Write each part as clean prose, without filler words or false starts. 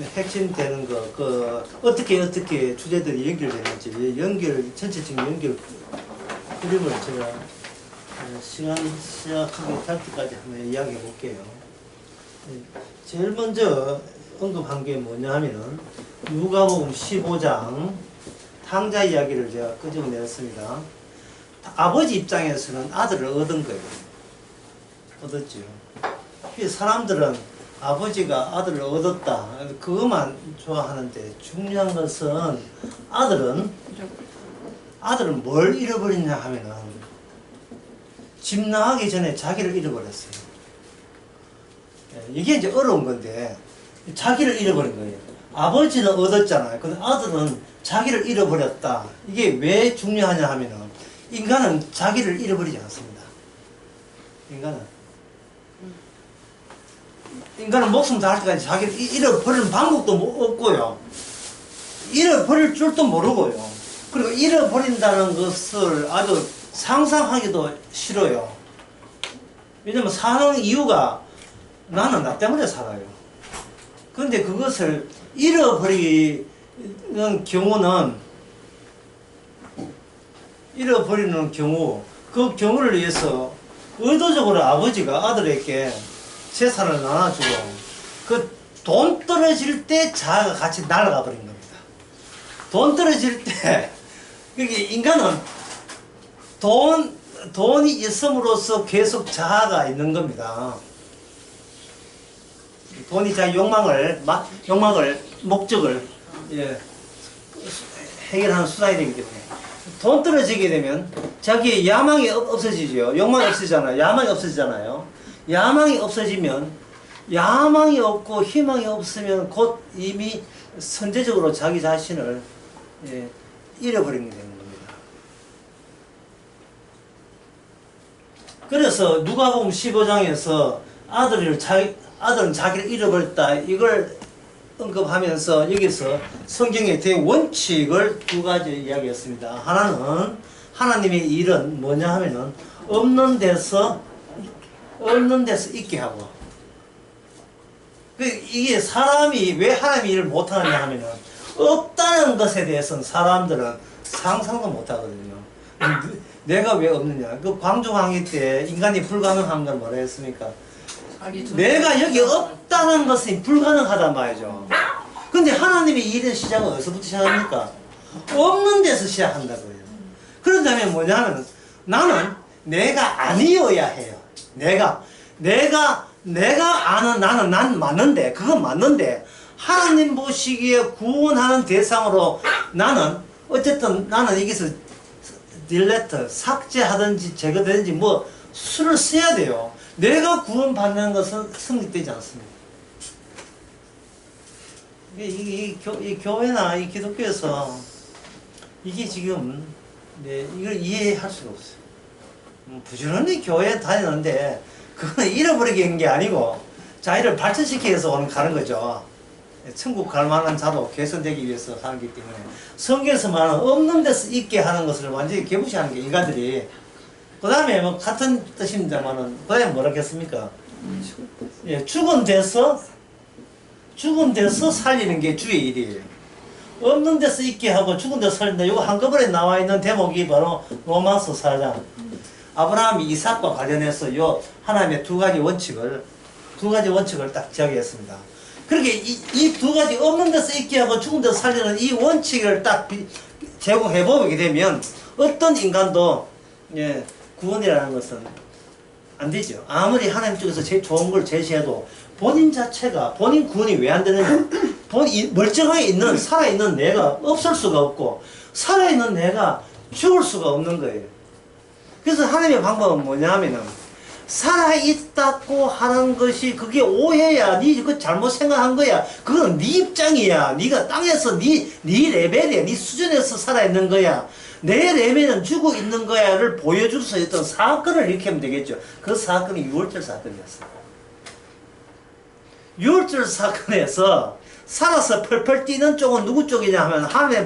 핵심 되는 거, 어떻게 주제들이 연결되는지, 전체적인 연결 그림을 제가 시간 시작하기 될 때까지 한번 이야기해 볼게요. 제일 먼저 언급한 게 뭐냐 하면은, 누가복음 15장 탕자 이야기를 제가 끄집어내었습니다. 아버지 입장에서는 아들을 얻은 거예요. 얻었죠. 사람들은 아버지가 아들을 얻었다, 그것만 좋아하는데, 중요한 것은 아들은 뭘 잃어버렸냐 하면은, 집 나가기 전에 자기를 잃어버렸어요. 이게 이제 어려운 건데, 자기를 잃어버린 거예요. 아버지는 얻었잖아요. 근데 아들은 자기를 잃어버렸다. 이게 왜 중요하냐 하면은, 인간은 자기를 잃어버리지 않습니다. 인간은 목숨 다할 때까지 자기를 잃어버리는 방법도 없고요. 잃어버릴 줄도 모르고요. 그리고 잃어버린다는 것을 아주 상상하기도 싫어요. 왜냐면 사는 이유가 나는 나 때문에 살아요. 그런데 그것을 잃어버리는 경우, 그 경우를 위해서 의도적으로 아버지가 아들에게 재산을 나눠주고, 그 돈 떨어질 때 자아가 같이 날아가 버린 겁니다. 돈 떨어질 때, 그게 인간은 돈이 있음으로써 계속 자아가 있는 겁니다. 돈이 자기 목적을 해결하는 수단이 되기 때문에, 돈 떨어지게 되면 자기의 야망이 없어지죠. 욕망이 없어지잖아요. 야망이 없어지잖아요. 야망이 없어지면, 야망이 없고 희망이 없으면 곧 이미 선제적으로 자기 자신을 잃어버리게 되는 겁니다. 그래서 누가복음 15장에서 아들은 자기를 잃어버렸다, 이걸 언급하면서 여기서 성경의 대원칙을 두 가지 이야기했습니다. 하나는, 하나님의 일은 뭐냐 하면은, 없는 데서 있게 하고, 이게 사람이 왜 하나님의 일을 못하느냐 하면은, 없다는 것에 대해서는 사람들은 상상도 못하거든요. 내가 왜 없느냐. 그 광주항해 때 인간이 불가능한 걸 뭐라 했습니까? 내가 여기 없다는 것은 불가능하단 말이죠. 근데 하나님의 일의 시작은 어디서부터 시작합니까? 없는 데서 시작한다고요. 그런다면 뭐냐면, 나는 내가 아니어야 해요. 내가 아는 난 맞는데, 그건 맞는데, 하나님 보시기에 구원하는 대상으로 어쨌든 나는 여기서 딜레트, 삭제하든지 제거되든지 뭐 수를 써야 돼요. 내가 구원받는 것은 성립되지 않습니다. 이 교회나 이 기독교에서 이게 지금 이걸 이해할 수가 없어요. 부지런히 교회 다니는데 그건 잃어버리게 한 게 아니고 자기를 발전시키기 위해서 가는 거죠. 천국 갈 만한 자로 개선되기 위해서 하는 거기 때문에, 성경에서 말하는 없는 데서 있게 하는 것을 완전히 개무시하는 게 인간들이. 그 다음에 뭐 같은 뜻입니다만은, 그 다음에 뭐라 했습니까? 죽은 데서 살리는 게 주의 일이에요. 없는 데서 있게 하고 죽은 데서 살린다. 이거 한꺼번에 나와 있는 대목이 바로 로마서 4장. 아브라함이 이삭과 관련해서 하나님의 두 가지 원칙을 딱 제기했습니다. 그렇게 이 두 가지, 없는 데서 있게 하고 죽은 데서 살리는 이 원칙을 딱 제공해 보게 되면, 어떤 인간도 구원이라는 것은 안 되죠. 아무리 하나님 쪽에서 제일 좋은 걸 제시해도 본인 자체가, 본인 구원이 왜 안 되느냐? 멀쩡하게 살아있는 내가 없을 수가 없고, 살아있는 내가 죽을 수가 없는 거예요. 그래서 하나님의 방법은 뭐냐 하면은, 살아있다고 하는 것이 그게 오해야. 니 그거 잘못 생각한 거야. 그건 네 입장이야. 네가 땅에서 네 레벨이야. 네 수준에서 살아있는 거야. 내 레벨은 죽어 있는 거야를 보여줄 수 있던 사건을 일으키면 되겠죠. 그 사건이 6월절 사건이었어요. 6월절 사건에서 살아서 펄펄 뛰는 쪽은 누구 쪽이냐 하면, 하나님이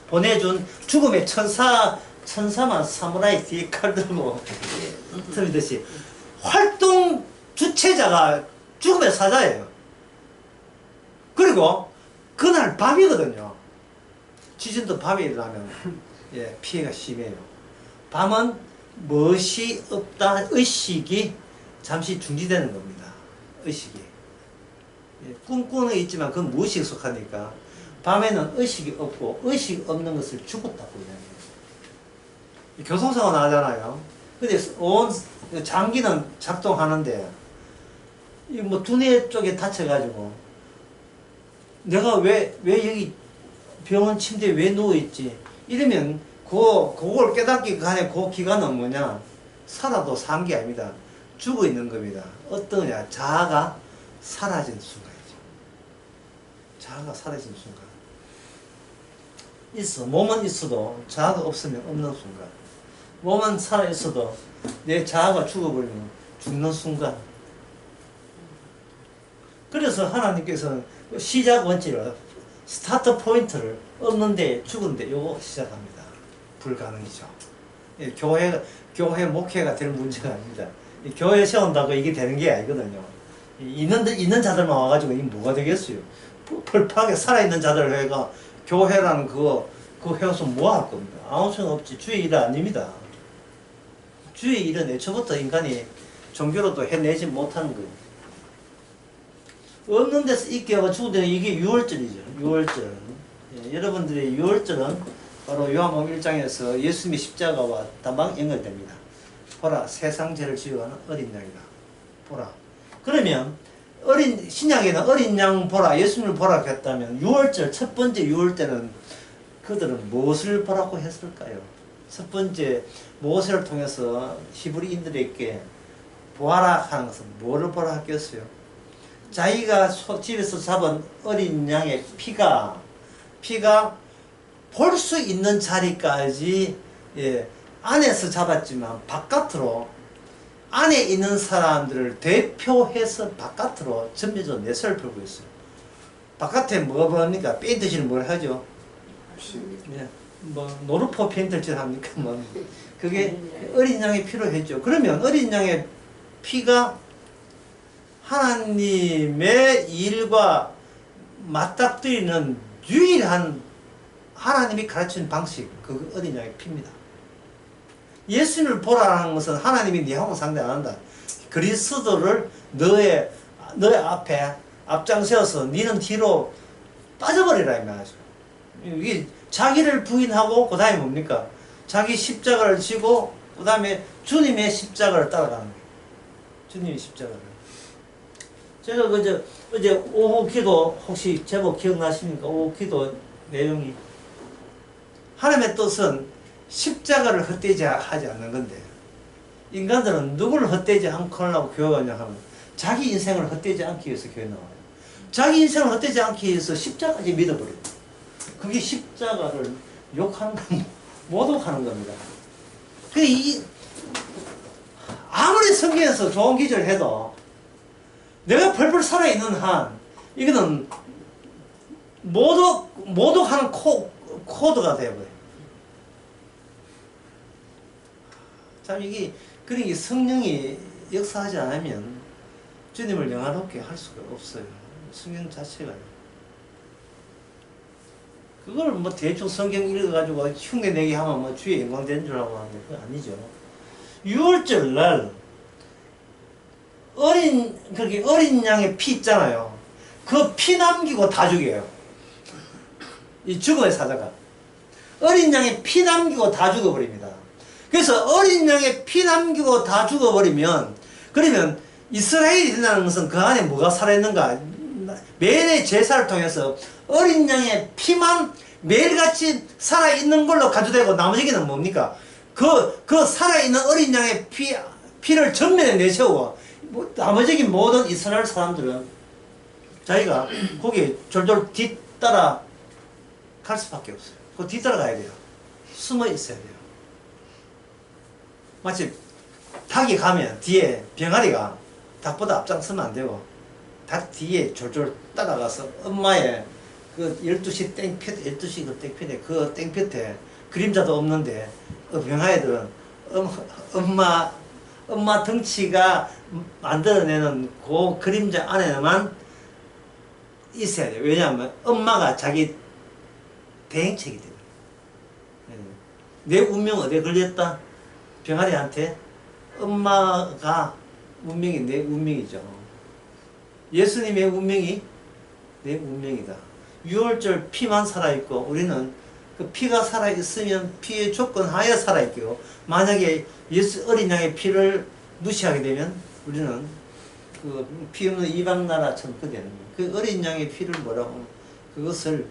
보내준 죽음의 천사만 사무라이 뒤에 칼 들고 틀리듯이 활동 주체자가 죽음의 사자예요. 그리고 그날 밤이거든요. 지진도 밤에 일어나면 예, 피해가 심해요. 밤은 무엇이 없다 의식이 잠시 중지되는 겁니다. 의식이. 예, 꿈꾸는 게 있지만 그건 무의식에 속하니까 밤에는 의식이 없고 의식 없는 것을 죽었다고 이야기해요. 교통사고 나잖아요. 근데 온 장기는 작동하는데 이 뭐 두뇌 쪽에 다쳐가지고 내가 왜 여기 병원 침대에 왜 누워있지? 이러면 그걸 깨닫기 전에 그 기간은 뭐냐? 살아도 산 게 아닙니다. 죽어 있는 겁니다. 어떠냐? 자아가 사라진 순간이죠. 자아가 사라진 순간. 몸은 있어도 자아가 없으면 없는 순간. 몸은 살아있어도 내 자아가 죽어버리면 죽는 순간. 그래서 하나님께서는 시작 원칙을, 스타트 포인트를 없는데 죽은데 요거 시작합니다. 불가능이죠. 예, 교회 목회가 될 문제가 아닙니다. 교회 세운다고 이게 되는 게 아니거든요. 있는 자들만 와가지고 이게 뭐가 되겠어요? 펄펄하게 살아있는 자들 회가 교회라는 그거 해서 뭐 할 겁니다. 아무 소용 없지. 주의 일은 아닙니다. 주의 일은 애초부터 인간이 종교로도 해내지 못하는 거예요. 없는 데서 있게 하고 죽은 데는 이게 유월절이죠. 유월절. 예, 여러분들의 유월절은 바로 요한복음 1장에서 예수님의 십자가와 단방 연결됩니다. 보라, 세상 죄를 지어가는 어린 양이다. 보라. 그러면 신약에는 어린 양 보라, 예수님을 보라 했다면 유월절, 첫 번째 유월 때는 그들은 무엇을 보라고 했을까요? 첫 번째 모세를 통해서 히브리인들에게 보아라 하는 것은 뭐를 보라 했겠어요? 자기가 집에서 잡은 어린 양의 피가 볼 수 있는 자리까지, 예, 안에서 잡았지만 바깥으로 안에 있는 사람들을 대표해서 바깥으로 전면적으로 내세를 펴고 있어요. 바깥에 뭐가 보입니까? 페인트칠은 뭘 하죠? 예, 뭐 노루포 페인트칠 합니까? 뭐 그게 어린 양의 피로 했죠. 그러면 어린 양의 피가 하나님의 일과 맞닥뜨리는 유일한 하나님이 가르치는 방식, 그 어린 양의 피입니다. 예수님을 보라는 것은 하나님이 네하고 상대 안 한다. 그리스도를 너의 앞에 앞장세워서 니는 뒤로 빠져버리라 이 말이죠. 이게 자기를 부인하고 그 다음에 뭡니까? 자기 십자가를 지고 그 다음에 주님의 십자가를 따라가는 거예요. 주님의 십자가를. 제가 어제 오후 기도 혹시 제목 기억나십니까? 오후 기도 내용이 하나님의 뜻은 십자가를 헛되지 하지 않는 건데 인간들은 누구를 헛되지 않고 하려고 교회가 하냐 하면 자기 인생을 헛되지 않기 위해서 교회 나와요. 자기 인생을 헛되지 않기 위해서 십자가까지 믿어버려요. 그게 십자가를 욕하는 건 모독하는 겁니다. 아무리 성경에서 좋은 기절을 해도 내가 펄펄 살아있는 한 이거는 모독하는 코드가 되어버려요. 참 그러니 성령이 역사하지 않으면 주님을 영화롭게 할 수가 없어요. 성경 자체가요. 그걸 뭐 대충 성경 읽어가지고 흉내내게 하면 뭐 주의 영광 되는 줄 알고 하는데 그건 아니죠. 6월절 날 어린 양의 피 있잖아요. 그 피 남기고 다 죽여요. 이 죽어의 사자가. 어린 양의 피 남기고 다 죽어버립니다. 그래서 어린 양의 피 남기고 다 죽어버리면, 그러면 이스라엘이 된다는 것은 그 안에 뭐가 살아있는가? 매일의 제사를 통해서 어린 양의 피만 매일같이 살아있는 걸로 가져되고 나머지는 뭡니까? 그 살아있는 어린 양의 피를 전면에 내세우고, 나머지 모든 이스라엘 사람들은 자기가 거기에 졸졸 뒤따라 갈 수밖에 없어요. 그 뒤따라 가야 돼요. 숨어 있어야 돼요. 마치 닭이 가면 뒤에 병아리가 닭보다 앞장서면 안 되고 닭 뒤에 졸졸 따라가서 엄마의 그 12시 땡볕, 12시 그 땡볕에 그 땡볕에 그림자도 없는데 병아리들은 엄마 덩치가 만들어내는 그 그림자 안에만 있어야 돼요. 왜냐하면 엄마가 자기 대행책이 돼요. 내 운명 어디에 걸렸다? 병아리한테. 엄마가 운명이 내 운명이죠. 예수님의 운명이 내 운명이다. 6월절 피만 살아있고 우리는 그 피가 살아있으면 피의 조건 하에 살아있고요. 만약에 예수 어린 양의 피를 무시하게 되면 우리는 그 피 없는 이방 나라 천국이 되는 거예요. 그 어린 양의 피를 뭐라고 그것을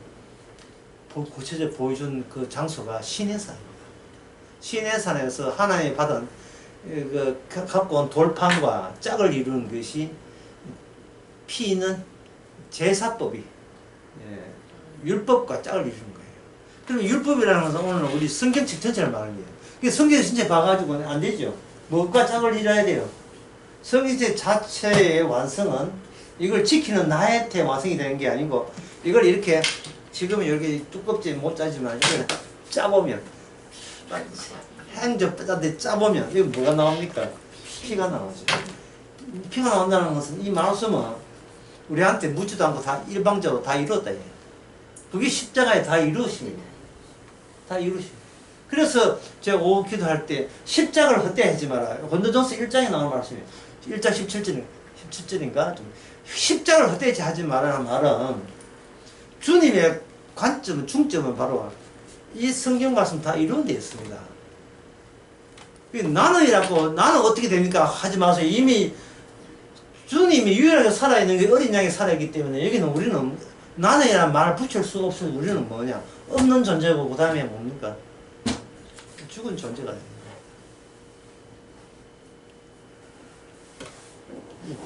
구체적으로 보여준 그 장소가 시내산입니다. 시내산에서 하나님이 받은 그 갖고 온 돌판과 짝을 이루는 것이 피 있는 제사법이 율법과 짝을 이루는 거예요. 그럼 율법이라는 것은 오늘 우리 성경책 전체를 말하는 거예요. 그게 성경 전체 봐가지고는 안 되죠. 뭐가 짝을 이뤄야 돼요. 성경 자체의 완성은 이걸 지키는 나한테 완성이 되는 게 아니고 이걸 이렇게 지금은 이렇게 두껍지 못 짜지만 이걸 짜보면 행적 빼자데 짜보면 이거 뭐가 나옵니까? 피가 나오죠. 피가 나온다는 것은 이 말씀은 우리한테 묻지도 않고 다 일방적으로 다 이루었다. 그게 십자가에 다 이루어집니다. 다 이루어집니다. 그래서 제가 오후 기도할 때 십자가를 헛되하지 마라. 고린도전서 1장에 나오는 말씀이에요. 1장 17절인가? 십자가를 헛되지 하지 말라는 말은 주님의 관점은 중점은 바로 이 성경 말씀 다 이루는 데 있습니다. 나는 어떻게 됩니까? 하지 마세요. 이미 주님이 유일하게 살아있는 게 어린 양이 살아있기 때문에 여기는 우리는 나는이라는 말을 붙일 수 없으니 우리는 뭐냐? 없는 존재고 그 다음에 뭡니까? 죽은 존재가 됩니다.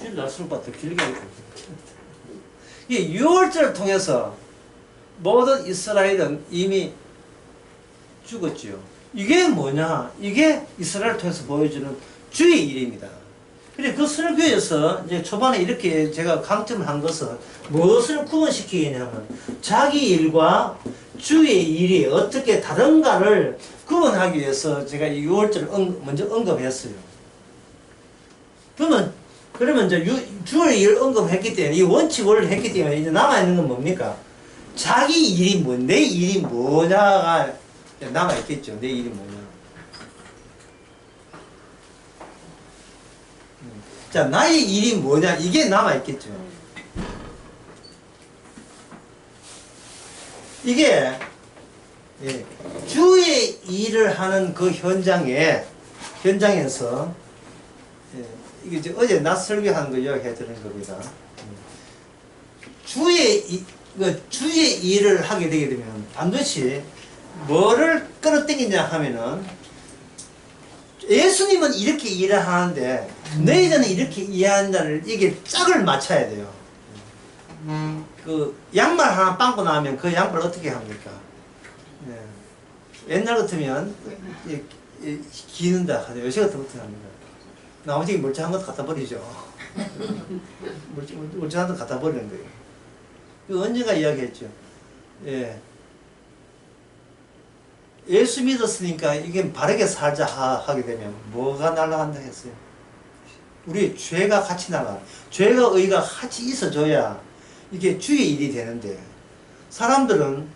줄 날수록보다 더 길게 이 6월절을 통해서 모든 이스라엘은 이미 죽었지요. 이게 뭐냐? 이게 이스라엘을 통해서 보여주는 주의 일입니다. 그래, 그 설교에서 이제 초반에 이렇게 제가 강점을 한 것은 무엇을 구분시키냐면 자기 일과 주의 일이 어떻게 다른가를 구분하기 위해서 제가 이 6월절을 먼저 언급했어요. 그러면 이제 주의 일을 언급했기 때문에 이 원칙을 했기 때문에 이제 남아있는 건 뭡니까? 자기 일이 내 일이 뭐냐가 남아있겠죠. 내 일이 뭐냐. 자, 나의 일이 뭐냐. 이게 남아있겠죠. 이게, 주의 일을 하는 그 현장에서, 이게 이제 어제 낮 설교한 거 이야기해 드린 겁니다. 주의 일을 하게 되게 되면 반드시 뭐를 끌어당기냐 하면은 예수님은 이렇게 일을 하는데 너희들은 이렇게 이해한다는 이게 짝을 맞춰야 돼요. 그 양말 하나 빵꾸 나면 그 양말 어떻게 합니까? 옛날 같으면 기는다 하죠. 요새 같으면 어떻게 합니까? 나머지 멀쩡한 것 갖다 버리죠. 멀쩡한 것 갖다 버리는 거예요. 언젠가 이야기했죠. 예수 믿었으니까 이게 바르게 살자 하게 되면 뭐가 날아간다 했어요? 우리 죄가 같이 나가. 죄가 의가 같이 있어줘야 이게 주의 일이 되는데 사람들은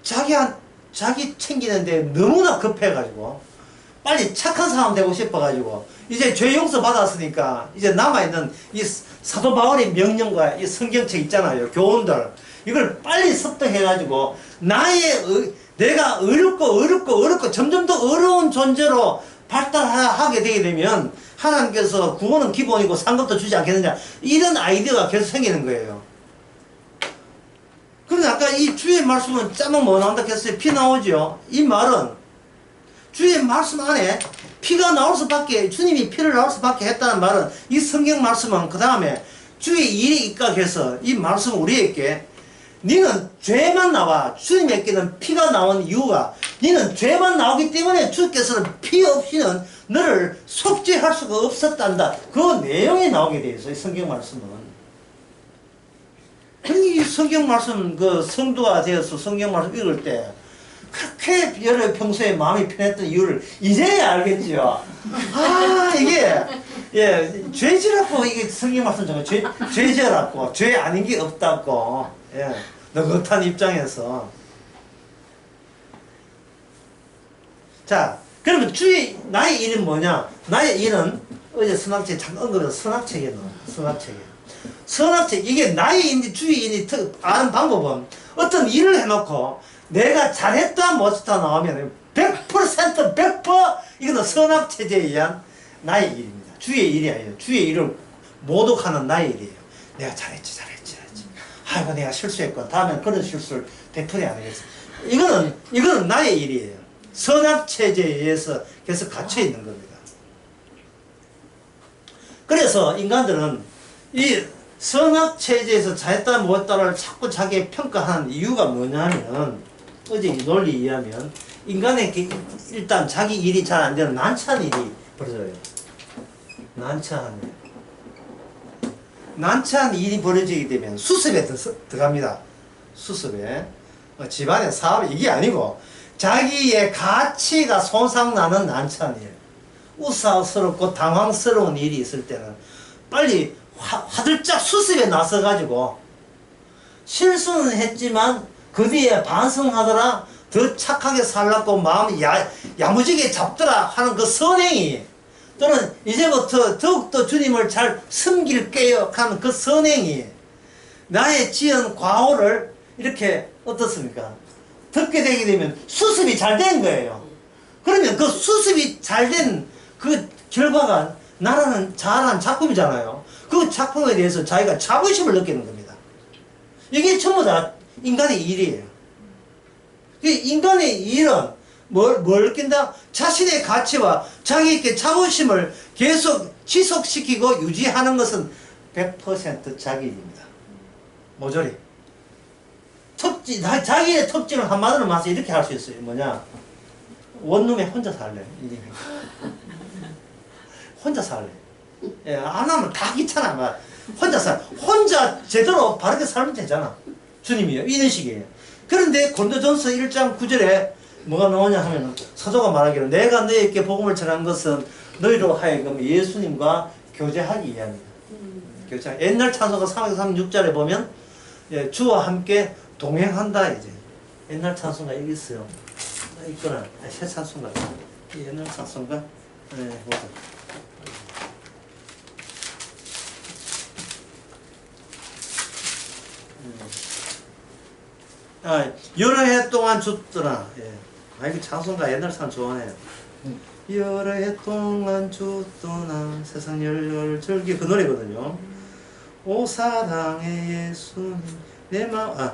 자기 챙기는데 너무나 급해가지고 빨리 착한 사람 되고 싶어가지고 이제 죄 용서 받았으니까 이제 남아있는 이 사도 바울의 명령과 이 성경책 있잖아요. 교훈들. 이걸 빨리 습득해가지고 내가 어렵고 점점 더 어려운 존재로 발달하게 되게 되면 하나님께서 구원은 기본이고 상급도 주지 않겠느냐. 이런 아이디어가 계속 생기는 거예요. 그런데 아까 이 주의 말씀은 짜면 뭐 나온다 했어요? 피 나오죠. 이 말은 주의 말씀 안에 피가 나올 수밖에, 주님이 피를 나올 수밖에 했다는 말은 이 성경 말씀은 그 다음에 주의 일에 입각해서 이 말씀은 우리에게 너는 죄만 나와. 주님에게는 피가 나온 이유가 너는 죄만 나오기 때문에 주께서는 피 없이는 너를 속죄할 수가 없었단다. 그 내용이 나오게 되어 있어요. 이 성경 말씀은. 이 성경 말씀 그 성도가 되어서 성경 말씀 읽을 때 그렇게 여러분 평소에 마음이 편했던 이유를 이제야 알겠죠. 이게 예, 죄지라고 이게 성경 말씀처럼 죄죄라고 죄 아닌 게 없다고. 예, 느긋한 입장에서. 자, 그러면 주의 나의 일은 뭐냐? 나의 일은 어제 선악책 잠깐 언급해서 선악책에 넣어. 선악책에. 선악책 이게 나의 일인지 주의 일인지 아는 방법은 어떤 일을 해놓고 내가 잘했다 못했다 나오면 100% 이거는 선악체제에 의한 나의 일입니다. 주의 일이 아니에요. 주의 일을 모독하는 나의 일이에요. 내가 잘했지. 아이고 내가 실수했고 다음엔 그런 실수를 되풀이 안 하겠어. 이거는 나의 일이에요. 선악체제에 의해서 계속 갇혀 있는 겁니다. 그래서 인간들은 이 선악체제에서 잘했다 못했다를 자꾸 자기 평가하는 이유가 뭐냐면 어제 이 논리에 의하면 인간에게 일단 자기 일이 잘 안 되는 난처한 일이 벌어져요. 난처한 일이 벌어지게 되면 수습에 들어갑니다. 수습에. 집안의 사업 이게 아니고 자기의 가치가 손상나는 난처한 일. 우스꽝스럽고 당황스러운 일이 있을 때는 빨리 화들짝 수습에 나서가지고 실수는 했지만 그 뒤에 반성하더라 더 착하게 살라고 마음이 야무지게 잡더라 하는 그 선행이 또는 이제부터 더욱더 주님을 잘 섬길게요 하는 그 선행이 나의 지은 과오를 이렇게 어떻습니까? 듣게 되게 되면 수습이 잘 된 거예요. 그러면 그 수습이 잘 된 그 결과가 나라는 잘한 작품이잖아요. 그 작품에 대해서 자기가 자부심을 느끼는 겁니다. 이게 전부 다 인간의 일이에요. 인간의 일은 뭘 느낀다? 자신의 가치와 자기에게 자부심을 계속 지속시키고 유지하는 것은 100% 자기 일입니다. 모조리. 자기의 특징을 한마디로 말해서 이렇게 할 수 있어요. 뭐냐? 원룸에 혼자 살래. 혼자 살래. 예, 안 하면 다 귀찮아. 혼자 제대로 바르게 살면 되잖아. 주님이요. 이런 식이에요. 그런데 고린도전서 1장 9절에 뭐가 나오냐 하면 사도가 말하기를 내가 너희에게 복음을 전한 것은 너희로 하여금 예수님과 교제하기 위함이다. 교제. 옛날 찬송가 336절에 보면 예, 주와 함께 동행한다 이제. 옛날 찬송가 여기 있어요. 있거나 새 찬송가. 옛날 찬송가. 네, 보자. 여러 해 동안 줬더라. 예. 이거 찬송가 옛날 참 좋아해요. 여러 해 동안 줬더나 세상 열렬 절기 그 노래거든요. 오 사랑의 예수님 내 마음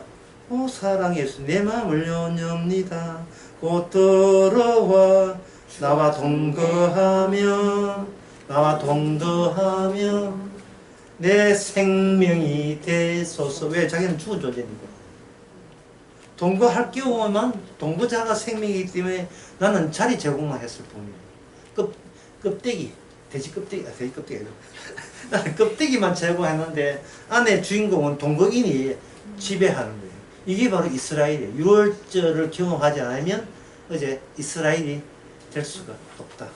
오 사랑의 예수 내 마음을 연엽니다. 곧 들어와 나와 동거하며 내 생명이 되소서. 왜? 자기는 죽은 존재니까. 동거할 경우만 동거자가 생명이기 때문에 나는 자리 제공만 했을 뿐이에요. 껍데기, 돼지 껍데기 나는 껍데기만 제공했는데 안에 주인공은 동거인이 지배하는 거예요. 이게 바로 이스라엘이에요. 유월절을 경험하지 않으면 어제 이스라엘이 될 수가 없다.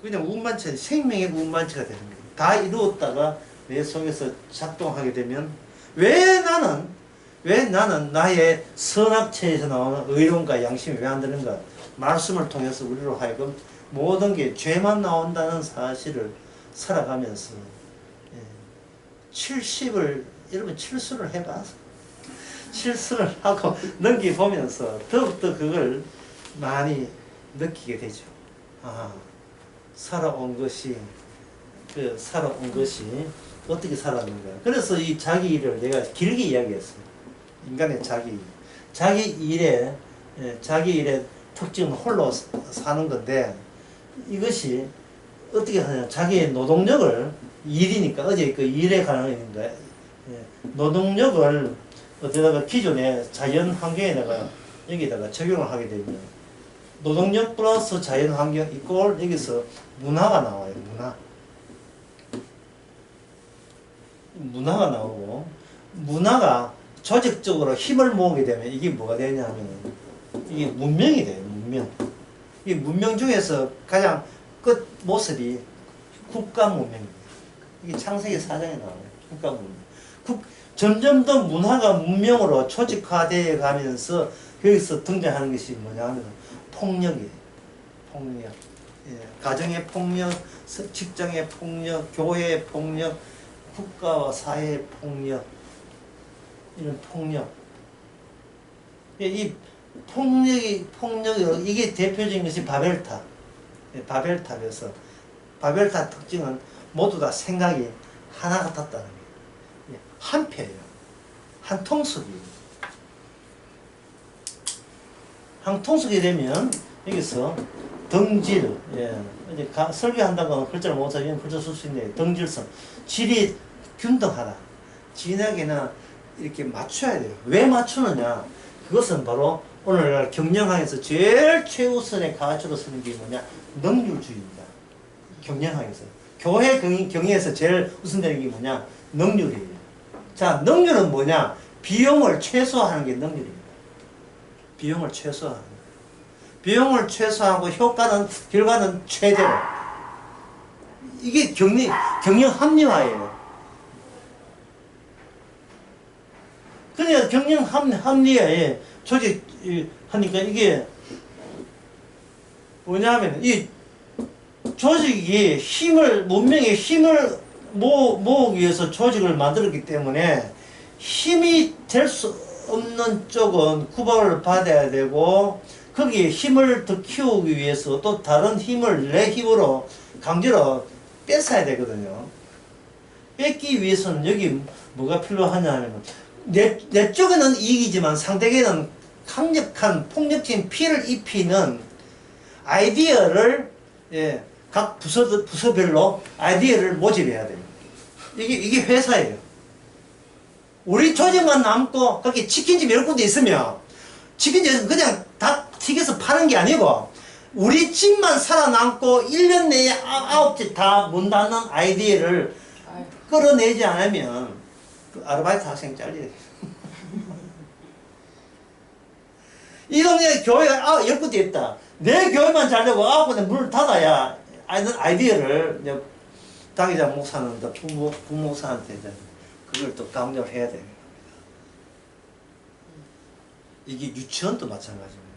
그냥 운반체, 생명의 운반체가 되는 거예요. 다 이루었다가 내 속에서 작동하게 되면 왜 나는 나의 선악체에서 나오는 의로움과 양심이 왜 안 되는가? 말씀을 통해서 우리로 하여금 모든 게 죄만 나온다는 사실을 살아가면서 70을 여러분 칠수를 해봐서 칠수를 하고 넘겨보면서 더욱더 그걸 많이 느끼게 되죠. 살아온 것이 어떻게 살았는가. 그래서 이 자기 일을 내가 길게 이야기했어요. 인간의 자기 일의 특징은 홀로 사는 건데 이것이 어떻게 하냐. 자기의 노동력을 일이니까 어제 그 일에 관한 있는데 노동력을 어디다가 기존의 자연 환경에다가 여기다가 적용을 하게 되면 노동력 플러스 자연 환경 이꼴 여기서 문화가 나와요. 문화가 나오고 문화가 조직적으로 힘을 모으게 되면 이게 뭐가 되냐 하면 이게 문명이 돼요. 문명. 이 문명 중에서 가장 끝 모습이 국가 문명입니다. 이게 창세기 4장에 나와요. 국가 문명. 점점 더 문화가 문명으로 조직화되어 가면서 여기서 등장하는 것이 뭐냐 하면 폭력이에요. 폭력. 예. 가정의 폭력, 직장의 폭력, 교회의 폭력, 국가와 사회의 폭력. 이런 폭력. 예, 이 폭력이, 이게 대표적인 것이 바벨탑. 예, 바벨탑에서. 바벨탑 특징은 모두 다 생각이 하나 같았다는 거예요. 한 패예요. 한 통속이에요. 한 통속이 되면 여기서 덩질, 예, 이제 설계한다는 건 글자를 못 쓰면 글자 쓸 수 있는데 덩질성, 질이 균등하다. 진하게는 이렇게 맞춰야 돼요. 왜 맞추느냐? 그것은 바로 오늘날 경영학에서 제일 최우선의 가치로 쓰는 게 뭐냐? 능률주의입니다. 경영학에서. 교회 경영에서 제일 우선되는 게 뭐냐? 능률이에요. 자, 능률은 뭐냐? 비용을 최소화하는 게 능률입니다. 비용을 최소화하는 거. 비용을 최소화하고 결과는 최대로. 이게 경영 합리화예요. 그러니까 경영 합리화에 조직하니까 이게 뭐냐면 이 조직이 문명의 힘을 모으기 위해서 조직을 만들었기 때문에 힘이 될 수 없는 쪽은 구박을 받아야 되고 거기에 힘을 더 키우기 위해서 또 다른 힘을 내 힘으로 강제로 뺏어야 되거든요. 뺏기 위해서는 여기 뭐가 필요하냐 하면 내 쪽에는 이익이지만 상대에게는 강력한 폭력적인 피해를 입히는 아이디어를 각 부서별로 아이디어를 모집해야 돼요. 이게 회사예요. 우리 조직만 남고 그렇게 치킨집 10군데 있으면 치킨집에서 그냥 다 튀겨서 파는 게 아니고 우리 집만 살아남고 1년 내에 9집 다 문 닫는 아이디어를 끌어내지 않으면 그 아르바이트 학생 잘려요. 이 동네에 교회가 10군데 있다. 내 교회만 잘되고 9군데 문을 닫아야 아이디어를 당의자 목사는 부목사한테 그걸 또 강조를 해야 돼요. 이게 유치원도 마찬가지입니다.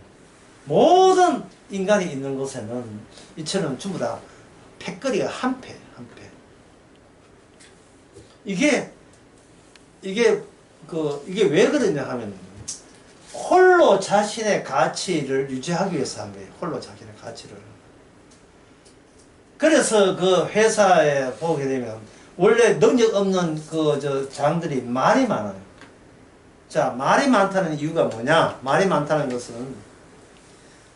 모든 인간이 있는 곳에는 이처럼 전부 다 패거리가 한 패. 이게 왜 그러냐 하면 홀로 자신의 가치를 유지하기 위해서 한 거예요. 홀로 자신의 가치를. 그래서 그 회사에 보게 되면 원래 능력 없는 장들이 말이 많아요. 자, 말이 많다는 이유가 뭐냐? 말이 많다는 것은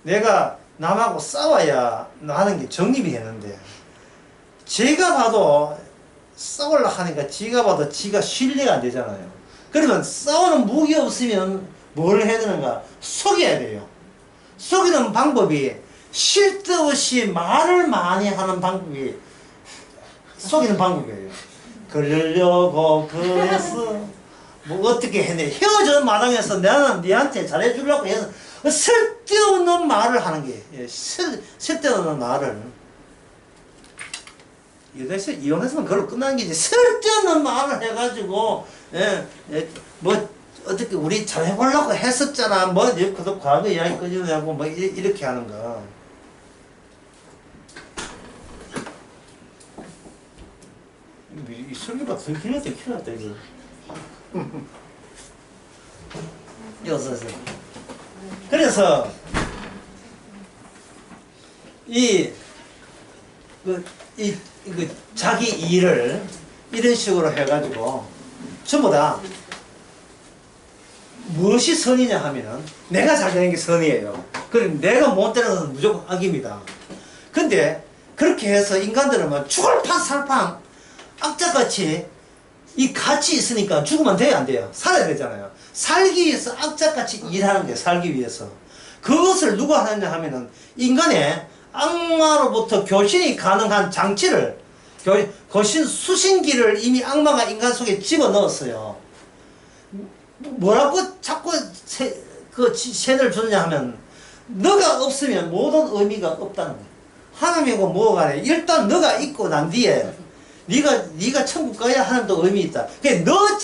내가 남하고 싸워야 하는 게 정립이 되는데 제가 봐도 싸우려고 하니까 지가 봐도 지가 신뢰가 안 되잖아요. 그러면 싸우는 무기 없으면 뭘 해야 되는가? 속여야 돼요. 속이는 방법이 쓸데없이 말을 많이 하는 방법이 속이는 방법이에요. 그러려고 그래서 뭐 어떻게 했네. 헤어지는 마당에서 나는 니한테 잘해주려고 해서 쓸데없는 말을 하는 게 쓸데없는 말을 이혼해서는 그걸로 끝나는 게지. 쓸데없는 말을 해가지고 뭐 어떻게 우리 잘해보려고 했었잖아. 뭐 그것도 과거 이야기 꺼지냐고 뭐 이렇게 하는 거. 이 설교가 더 길었다 이거. 여기서 그래서 자기 일을 이런 식으로 해가지고 전부 다 무엇이 선이냐 하면은 내가 잘 되는 게 선이에요. 그럼 내가 못 되는 것은 무조건 악입니다. 근데 그렇게 해서 인간들은 뭐 죽을 판 살판 악자같이 이 가치 있으니까 죽으면 돼요, 안 돼요? 살아야 되잖아요. 살기 위해서 악자같이 일하는 거예요, 살기 위해서. 그것을 누가 하느냐 하면은 인간의 악마로부터 교신이 가능한 장치를, 수신기를 이미 악마가 인간 속에 집어 넣었어요. 뭐라고 자꾸 세뇌를 주느냐 하면 너가 없으면 모든 의미가 없다는 거예요. 하나님이고 뭐가 래 일단 너가 있고 난 뒤에 네가 천국 가야 하는 또 의미 있다. 그러니까 너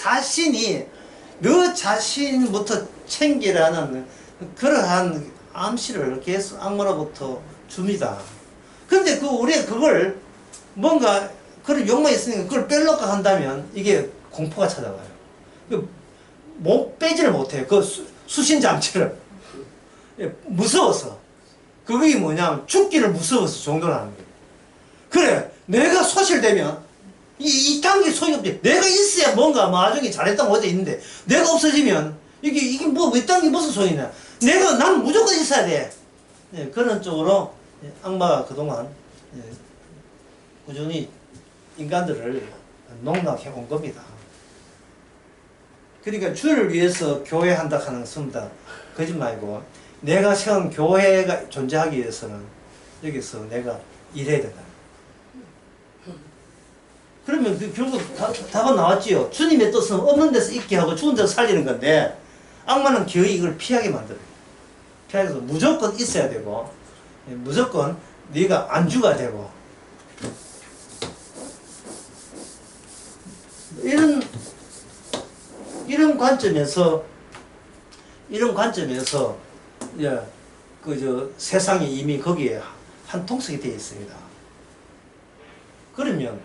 자신부터 챙기라는 그러한 암시를 계속 악마로부터 줍니다. 근데 우리가 그걸 뭔가 그런 욕망이 있으니까 그걸 빼려고 한다면 이게 공포가 찾아와요. 빼지를 못해요. 수신장치를. 무서워서. 그게 뭐냐면 죽기를 무서워서 정도라는 거예요. 그래, 내가 소실되면 이 단계 소용이 없지. 내가 있어야 뭔가 나중에 잘했던 거 어디 있는데 내가 없어지면 이게 뭐 이딴 게 무슨 소용이냐. 난 무조건 있어야 돼. 예, 그런 쪽으로 악마가 그동안 꾸준히 인간들을 농락해 온 겁니다. 그러니까 주를 위해서 교회한다 하는 것은 다 거짓말이고, 내가 세운 교회가 존재하기 위해서는 여기서 내가 일해야 된다. 그러면 결국 답은 나왔지요. 주님의 뜻은 없는 데서 있게 하고 죽은 데서 살리는 건데, 악마는 기어이 이걸 피하게 만들어요. 피하게 해서 무조건 있어야 되고, 무조건 네가 안주가 되고, 이런 관점에서 세상이 이미 거기에 한 통속이 되어 있습니다. 그러면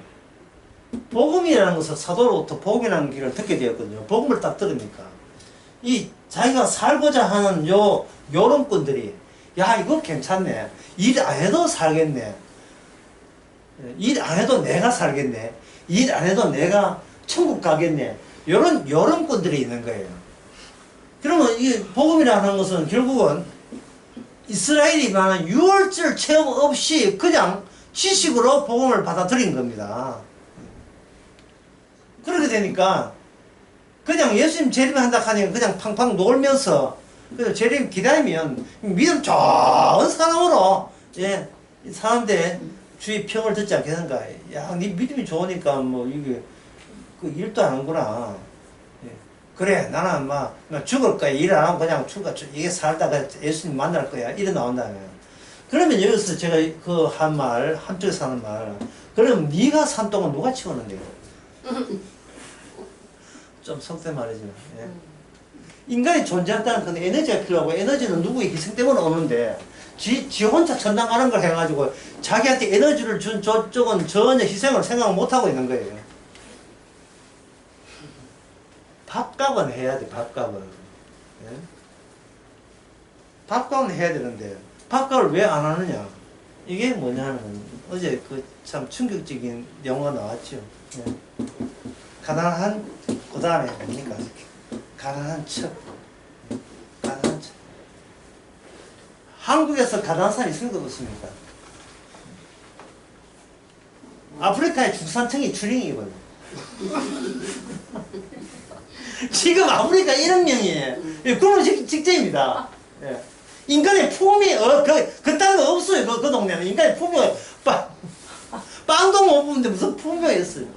복음이라는 것을 사도로부터 복음이라는 길을 듣게 되었거든요. 복음을 딱 들으니까 이 자기가 살고자 하는 요런 꾼들이, 야, 이거 괜찮네, 일 안 해도 살겠네, 일 안 해도 내가 살겠네, 일 안 해도 내가 천국 가겠네, 요런 꾼들이 있는 거예요. 그러면 이 복음이라는 것은 결국은 이스라엘이 말하는 유월절 체험 없이 그냥 지식으로 복음을 받아들인 겁니다. 그렇게 되니까 그냥 예수님 재림한다 하니까 그냥 팡팡 놀면서 그냥 재림 기다리면 믿음 좋은 사람으로 사람들 주의 평을 듣지 않겠는가. 야, 네 믿음이 좋으니까 뭐 이게 그 일도 안 하는구나. 그래, 나는 막 죽을 거야. 일 안 하고 그냥 이게 살다가 예수님 만날 거야. 이래 나온다면. 그러면 여기서 제가 그 한쪽에서 하는 말, 그럼 네가 산 똥은 누가 치웠는데? 좀 속된 말이죠. 예. 인간이 존재한다는 건 에너지가 필요하고, 에너지는 누구의 희생 때문에 오는데, 지 혼자 천당 가는 걸 해가지고 자기한테 에너지를 준 저쪽은 전혀 희생을 생각 못하고 있는 거예요. 밥값은 해야 돼, 밥값은. 예? 밥값은 해야 되는데, 밥값을 왜 안 하느냐? 이게 뭐냐면, 어제 참 충격적인 영화 나왔죠. 예? 가난한, 그 다음에 뭡니까? 가난한 척. 가난한 척. 한국에서 가난한 사람이 있을 것 없습니까? 아프리카의 중산층이 추링이거든요. 지금 아프리카 1억 명이에요. 굶어 직전입니다. 예. 인간의 품이, 그딴 거 없어요. 그 동네는. 인간의 품이, 빵도 못 먹는데 무슨 품이 있어요.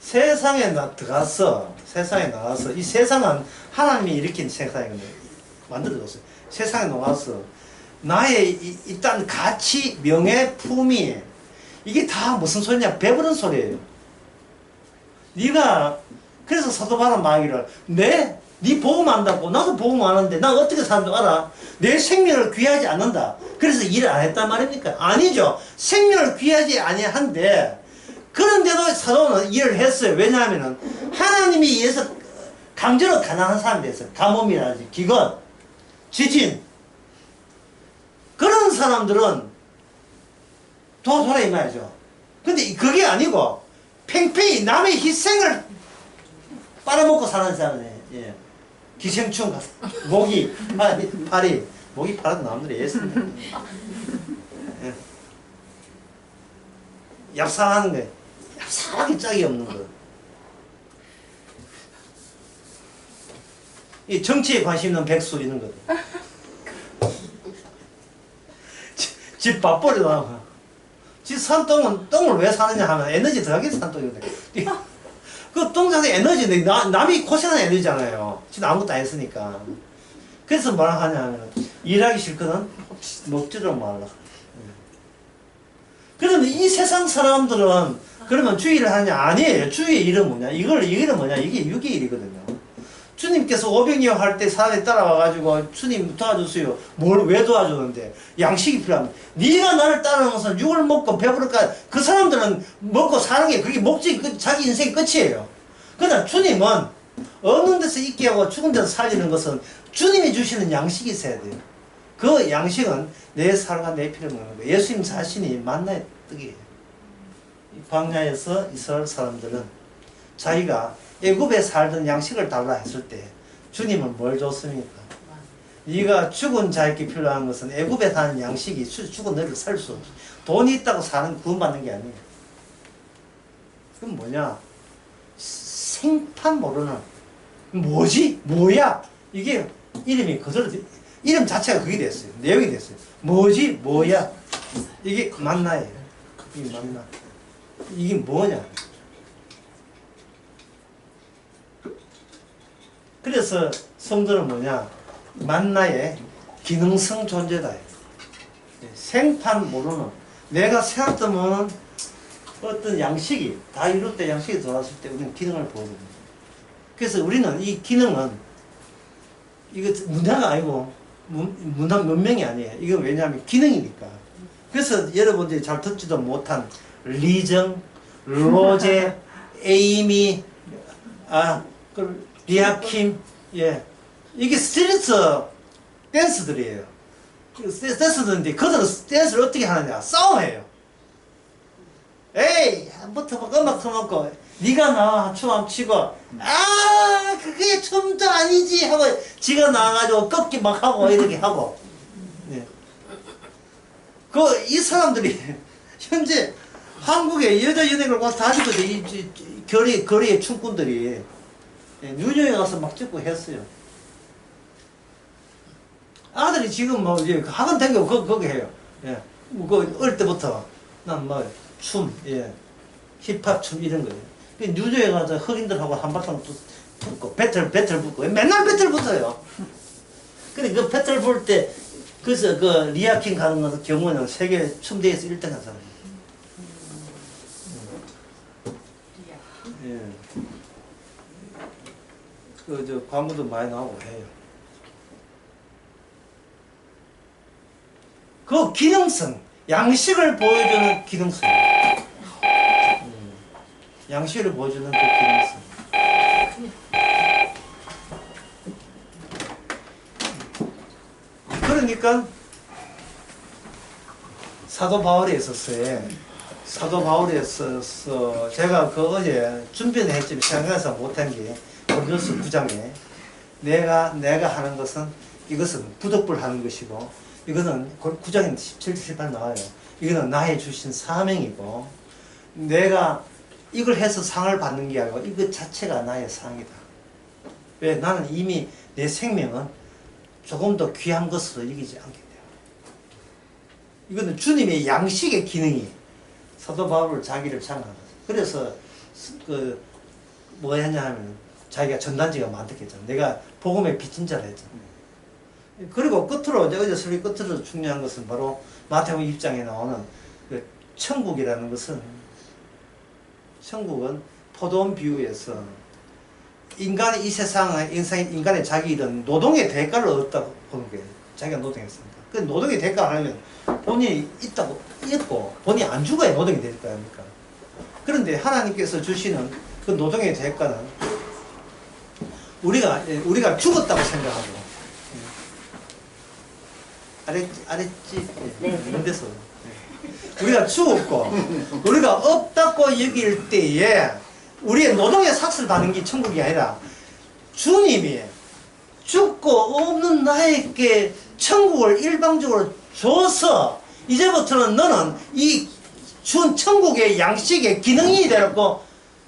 세상에 나가서 이 세상은 하나님이 일으킨 세상이거든요. 만들어줬어요. 세상에 나와서 나의 일단 가치, 명예, 품위, 이게 다 무슨 소리냐? 배부른 소리예요. 네가 그래서 사도 바울 말하기를, 네 복음 안다고 나도 복음 안 하는데 난 어떻게 사는 줄 알아? 내 생명을 귀하지 않는다. 그래서 일을 안 했단 말입니까? 아니죠. 생명을 귀하지 아니한데, 그런데도 사도는 일을 했어요. 왜냐하면은 하나님이 위해서 강제로 가난한 사람이 됐어요. 가뭄이라든지 기근, 지진, 그런 사람들은 도와줘라 이 말이죠. 근데 그게 아니고 팽팽히 남의 희생을 빨아먹고 사는 사람이에요. 예. 기생충 가서 모기, 파리, 모기 팔아도 남들이 예습니다. 예. 얍삽하는 거예요. 얍삽하게 짝이 없는 거. 이 정치에 관심 있는 백수 있는 거죠. 집 밥벌이 나와. 집 산 똥을 왜 사느냐 하면 에너지 더하게 산 똥이거든. 그 똥장에 에너지인데 남이 고생하는 에너지잖아요. 지금 아무것도 안 했으니까. 그래서 뭐라 하냐면 일하기 싫거든 먹지도 말라. 그러면 이 세상 사람들은 그러면 주의를 하느냐? 아니에요. 주의의 일은 뭐냐? 이거는 뭐냐? 이게 육의 일이거든요. 주님께서 오병이어 할 때 사람이 따라와가지고 주님 도와주세요. 왜 도와주는데? 양식이 필요합니다. 네가 나를 따르는 것은 육을 먹고 배부를까? 그 사람들은 먹고 사는 게 그게 목적이 자기 인생 끝이에요. 그러나 주님은 없는 데서 있게 하고 죽은 데서 살리는 것은 주님이 주시는 양식이 있어야 돼요. 그 양식은 내 살과 내 피를 먹는 거예요. 예수님 자신이 만나의 떡이에요. 광야에서 이스라엘 사람들은 자기가 애굽에 살던 양식을 달라 했을 때 주님은 뭘 줬습니까? 네가 죽은 자에게 필요한 것은 애굽에 사는 양식이 죽은 너를 살 수 없어. 돈이 있다고 사는 구원받는 게 아니에요. 그건 뭐냐? 생판 모르는 뭐지? 뭐야? 이게 이름이 그대로 이름 자체가 그게 됐어요. 내용이 됐어요. 뭐지? 뭐야? 이게 만나예요. 이게 만나. 이게 뭐냐? 그래서 성도는 뭐냐? 만나의 기능성 존재다. 생판 모르는 내가 생각하면 어떤 양식이 다 이룰 때 양식이 들어왔을 때 우리는 기능을 보여줍니다. 그래서 우리는 이 기능은 이거 문화가 아니고 문명이 아니에요. 이건 왜냐하면 기능이니까. 그래서 여러분들이 잘 듣지도 못한 리정, 로제, 에이미, 리아킴, 예, 이게 스트리트 댄스들이에요. 댄스들인데 그들은 댄스를 어떻게 하느냐? 싸움해요. 에이, 한부터 막 음악 틀어놓고 네가 나와 춤 한번 치고 그게 춤도 아니지 하고 지가 나와가지고 꺾기 막 하고 이렇게 하고. 예. 이 사람들이 현재 한국의 여자 연예인을 와서 다 지거든. 이 거리의 춤꾼들이 뉴욕에 가서 막 찍고 했어요. 아들이 지금 뭐 이제 학원 다니고 거기 해요. 예. 그 어릴 때부터 난 뭐 춤, 예, 힙합 춤 이런 거예요. 뉴욕에 가서 흑인들하고 한바탕 붙고 배틀 붙고 맨날 배틀 붙어요. 근데 그 배틀 볼 때 그래서 그 리아킹 가는 것은 경우는 세계 춤대회에서 1등 한 사람이에요. 예. 저 광고도 많이 나오고 해요. 그 기능성, 양식을 보여주는 기능성. 양식을 보여주는 그 기능성. 그러니까 사도 바울에 있었어요. 사도 바울에 있어서 제가 그 어제 준비는 했지만 생각해서 못한 게 고린도서 9장에 내가 하는 것은 이것은 부득불 하는 것이고 이거는 9장에 17, 18 나와요. 이거는 나의 주신 사명이고 내가 이걸 해서 상을 받는 게 아니고 이것 자체가 나의 상이다. 왜? 나는 이미 내 생명은 조금 더 귀한 것으로 여기지 않게 돼요. 이거는 주님의 양식의 기능이 사도 바울을 자기를 장악하는 그래서 뭐 했냐 하면 자기가 전단지가 만들겠잖아. 내가 복음의 빚진 자를 했잖아. 그리고 끝으로 어제 설교 끝으로 중요한 것은 바로 마태복음 2장에 나오는 그 천국이라는 것은 천국은 포도원 비유에서 인간이 이 세상에 인간의 자기 일은 노동의 대가를 얻었다고 보는 거예요. 자기가 노동했습니다. 그 노동의 대가를 하려면 본인이 있고 본인이 안 죽어야 노동이 될 거 아닙니까? 그런데 하나님께서 주시는 그 노동의 대가는 우리가 죽었다고 생각하고 알았지? 이런 데서 우리가 죽었고 우리가 없다고 여길 때에 우리의 노동의 삭스를 받는 게 천국이 아니라 주님이 죽고 없는 나에게 천국을 일방적으로 줘서 이제부터는 너는 이 준 천국의 양식의 기능이 되라고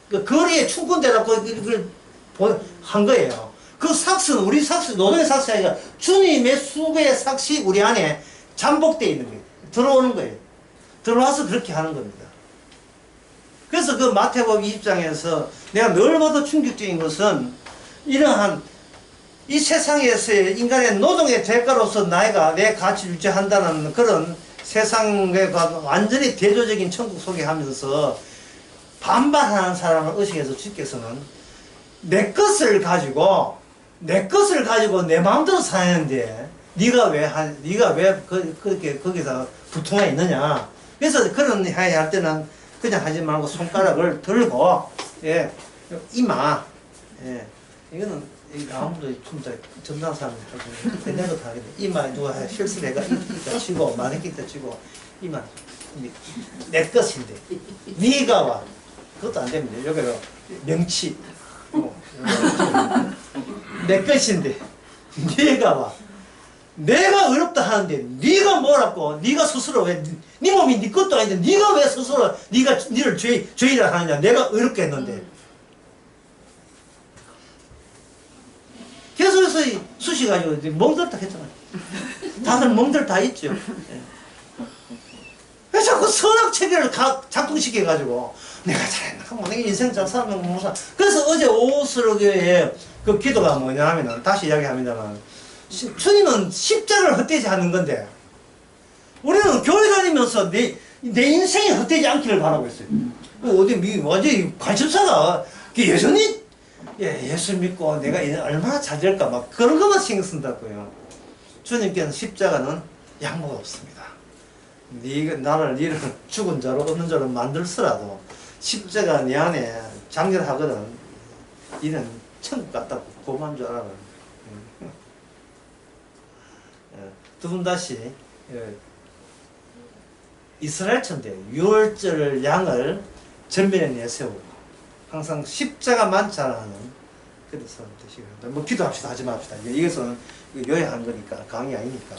그 거리에 춤꾼 되라고 그걸 한 거예요. 그 삭스는 우리 삭스 노동의 삭스가 아니라 주님의 수고의 삭시 우리 안에 잠복되어 있는 거예요. 들어오는 거예요. 들어와서 그렇게 하는 겁니다. 그래서 그 마태복음 20장에서 내가 늘 봐도 충격적인 것은 이러한 이 세상에서의 인간의 노동의 대가로서 나이가 내 가치 유지한다는 그런 세상에 완전히 대조적인 천국 소개하면서 반발하는 사람을 의식해서 주께서는 내 것을 가지고 내 마음대로 사는데 네가 왜 그렇게 거기서 부통해 있느냐. 그래서 그런 할 때는 그냥 하지 말고 손가락을 들고 예 이마 예 이거는 아무도 진짜 전담 사람이 그대로 다 하겠네. 이마 누가 실수를 해가 이따 치고 마네킹 때 치고 이마 내 것인데 네가 와 그것도 안 됩니다. 여기로 명치 내 것인데 네가 와 내가 어렵다 하는데 네가 뭐라고 네가 스스로 왜 네 몸이 네 것도 아닌데 네가 왜 스스로 니를 죄인을 하느냐. 내가 어렵게 했는데 그래서 수시 가지고 멍들다 했잖아요. 다들 멍들 다 있죠. 왜 자꾸 선악 체계를 작동시켜가지고 내가 잘했나? 내가 인생 잘 살면 못 살. 그래서 어제 오스르교의 그 기도가 뭐냐 하면은 다시 이야기합니다만 주님은 십자가를 헛되지 않는 건데 우리는 교회 다니면서 내 인생이 헛되지 않기를 바라고 있어요. 완전히 관심사가 여전히 예수 믿고 내가 얼마나 잘 될까 막 그런 것만 신경 쓴다고요. 주님께는 십자가는 양보가 없습니다. 니를 죽은 자로 없는 자로 만들더라도 십자가 내 안에 장렬하거든. 이는 천국 같다고 고만 줄 알아. 두 분 다시 이스라엘 천대 6월절 양을 전면에 내세우고 항상 십자가만 자랑하는 그런 사람 되시기 바랍니다. 뭐 기도합시다 하지 맙시다. 이것은 요약한 거니까 강의 아니니까.